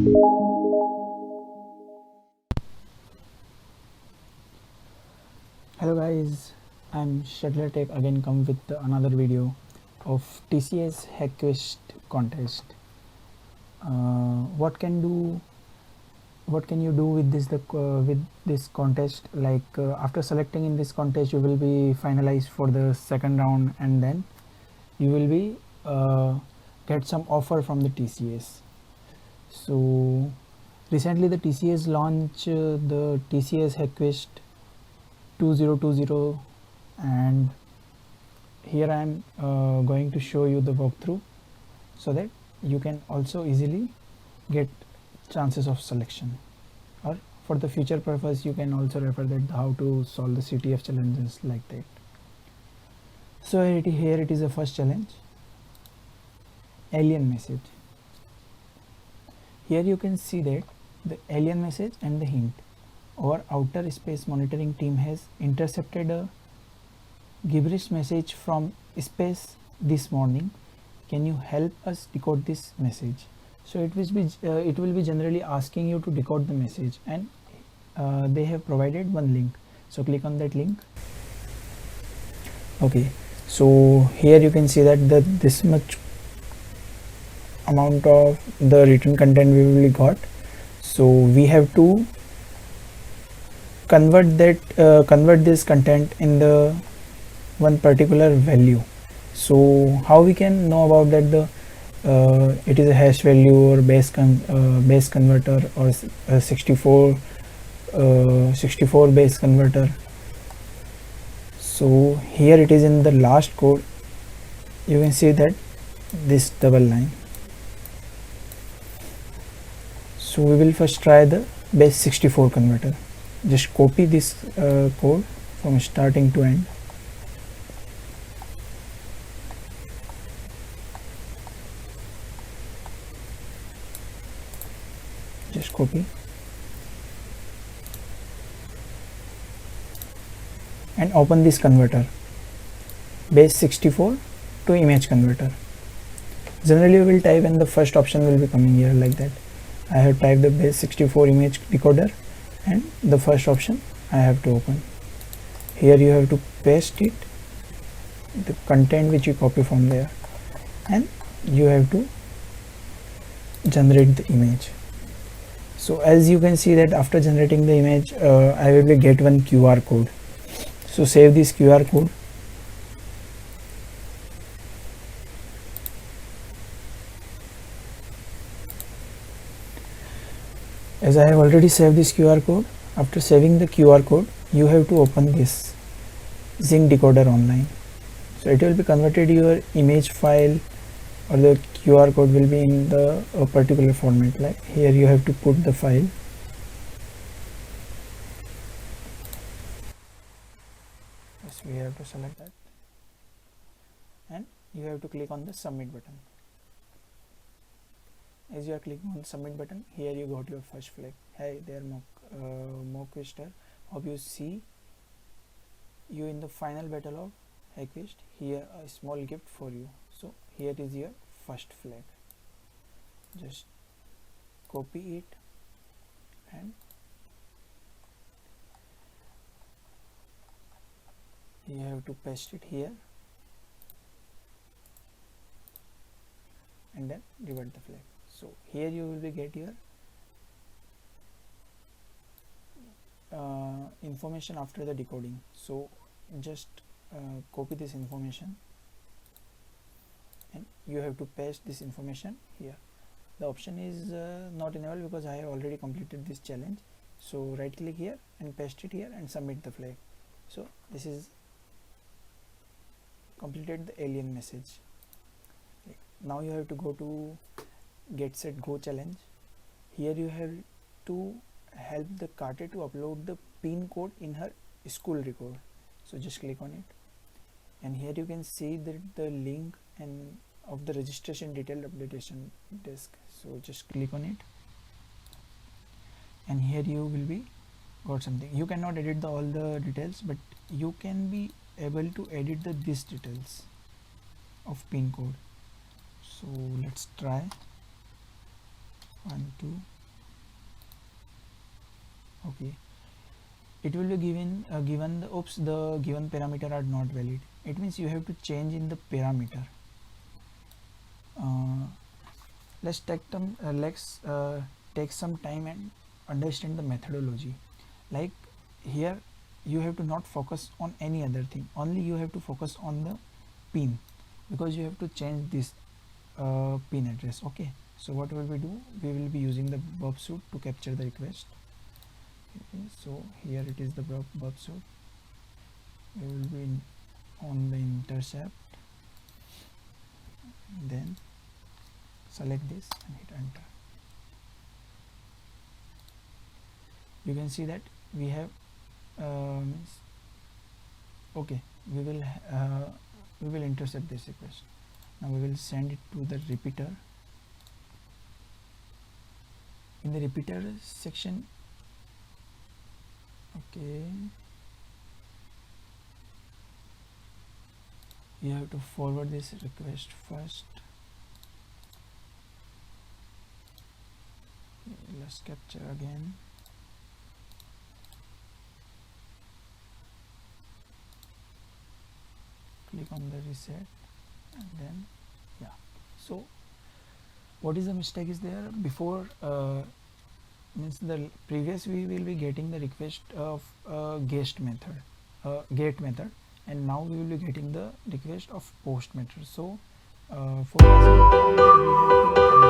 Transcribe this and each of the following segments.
Hello guys, I'm Shadler Tech again come with another video of TCS HackQuest contest. What can do? What can you do with this contest? Like after selecting in this contest, you will be finalized for the second round, and then you will be get some offer from the TCS. So recently the TCS launched the TCS HackQuest 2020, and here I am going to show you the walkthrough so that you can also easily get chances of selection, or for the future purpose you can also refer that how to solve the CTF challenges like that. So here it is the first challenge, alien message. Here you can see that the alien message and the hint. Our outer space monitoring team has intercepted a gibberish message from space this morning. Can you help us decode this message? So it will be generally asking you to decode the message, and they have provided one link. So click on that link. Okay, so here you can see that this much amount of the written content we will got. So we have to convert this content in the one particular value. So how we can know about that it is a hash value or base converter, or 64 base converter? So here it is in the last code, you can see that this double line. So we will first try the base 64 converter. Just copy this code from starting to end. Just copy and open this converter, base 64 to image converter. Generally we will type and the first option will be coming here like that. I have typed the base 64 image decoder, and the first option I have to open. Here you have to paste it, the content which you copy from there, and you have to generate the image. So as you can see that after generating the image, I will get one QR code. So save this QR code. As I have already saved this QR code, after saving the QR code, you have to open this Zinc Decoder Online. So it will be converted your image file, or the QR code will be in the particular format. Like here you have to put the file. Yes, we have to select that, and you have to click on the submit button. As you are clicking on the submit button, here you got your first flag. Hey there, Mockquister. Hope you see you in the final battle of HackQuest. Here a small gift for you. So here is your first flag. Just copy it and you have to paste it here, and then revert the flag. So here you will be get your information after the decoding. So just copy this information, and you have to paste this information here. The option is not enabled because I have already completed this challenge. So right click here and paste it here and submit the flag. So this is completed the alien message. Now you have to go to get set go challenge. Here you have to help the Kate to upload the pin code in her school record. So just click on it, and here you can see that the link and of the registration detailed updation disk. So just click on it, and here you will be got something. You cannot edit all the details, but you can be able to edit these details of pin code. So let's try 1 2 Okay, it will be given the oops, the given parameter are not valid. It means you have to change in the parameter. Let's take some time and understand the methodology. Like here you have to not focus on any other thing, only you have to focus on the pin, because you have to change this pin address. Okay, so what will we do? We will be using the bob suit to capture the request. Okay, so here it is the bob suit. We will be on the intercept, then select this and hit enter. You can see that we have okay, we will intercept this request. Now we will send it to the repeater. In the repeater section, okay, you have to forward this request first. Okay, let's capture again. Click on the reset and then yeah. So what is the mistake is there? Before means the previous we will be getting the request of get method, and now we will be getting the request of post method. So for we have to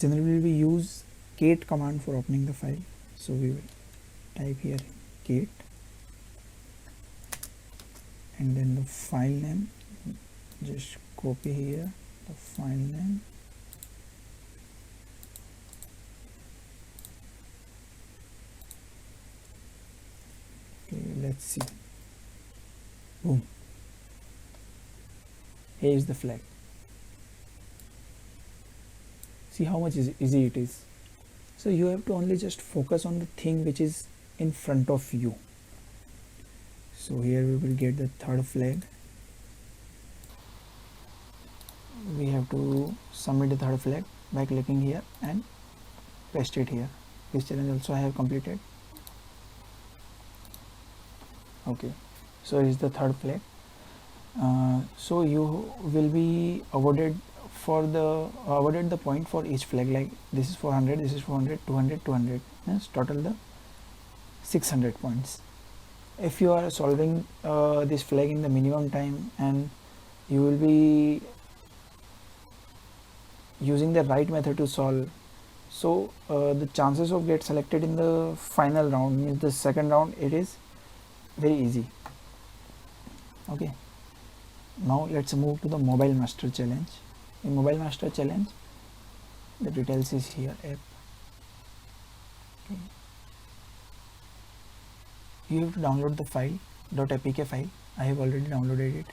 generally we use cat command for opening the file. So we will type here cat and then the file name, just copy here the file name, okay, let's see, boom, here is the flag. See how much easy it is. So you have to only just focus on the thing which is in front of you. So here we will get the third flag. We have to submit the third flag by clicking here and paste it here. This challenge also I have completed. Okay, so is the third flag. So you will be awarded the point for each flag, like this is 400, this is 400, 200, 200, yes, total the 600 points. If you are solving this flag in the minimum time and you will be using the right method to solve, so the chances of get selected in the final round, means the second round, it is very easy. Okay, now let's move to the mobile master challenge. In mobile master challenge, the details is here, app. Okay. You have to download the file, .apk file. I have already downloaded it,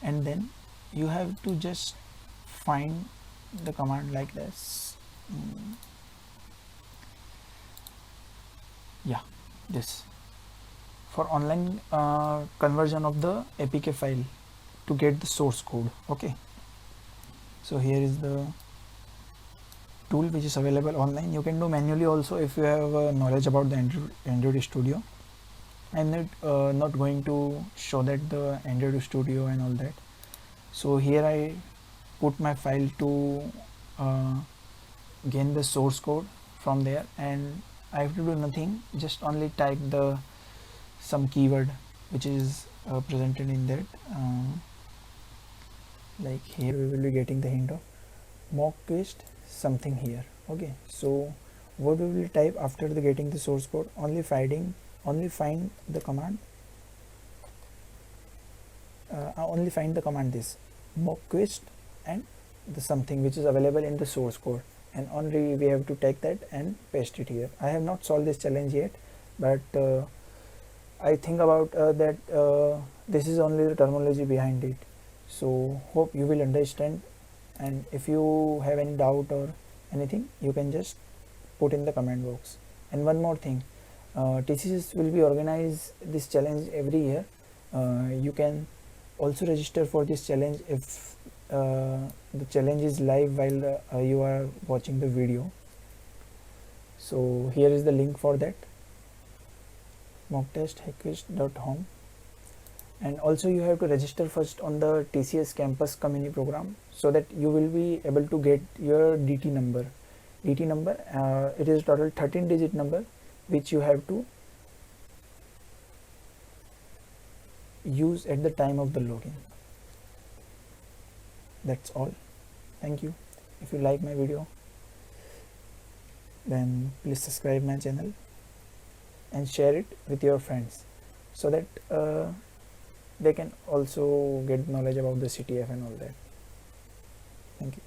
and then you have to just find the command like this. Yeah, this for online conversion of the apk file to get the source code. Okay, so here is the tool which is available online. You can do manually also if you have knowledge about the Android Studio. I'm not going to show that the Android Studio and all that. So here I put my file to gain the source code from there, and I have to do nothing, just only type the some keyword which is presented in that. Like here we will be getting the hint of mock quest something here. Okay, so what we will type after the getting the source code, only find the command, only find the command this mock quest and the something which is available in the source code, and only we have to take that and paste it here. I have not solved this challenge yet, but I think about that this is only the terminology behind it. So hope you will understand, and if you have any doubt or anything, you can just put in the comment box. And one more thing, TCS will be organize this challenge every year. You can also register for this challenge if the challenge is live while you are watching the video. So here is the link for that, mocktest.hackwist.home. And also you have to register first on the TCS campus community program, so that you will be able to get your DT number. It is total 13 digit number which you have to use at the time of the login. That's all. Thank you. If you like my video, then please subscribe my channel and share it with your friends, so that they can also get knowledge about the CTF and all that. Thank you.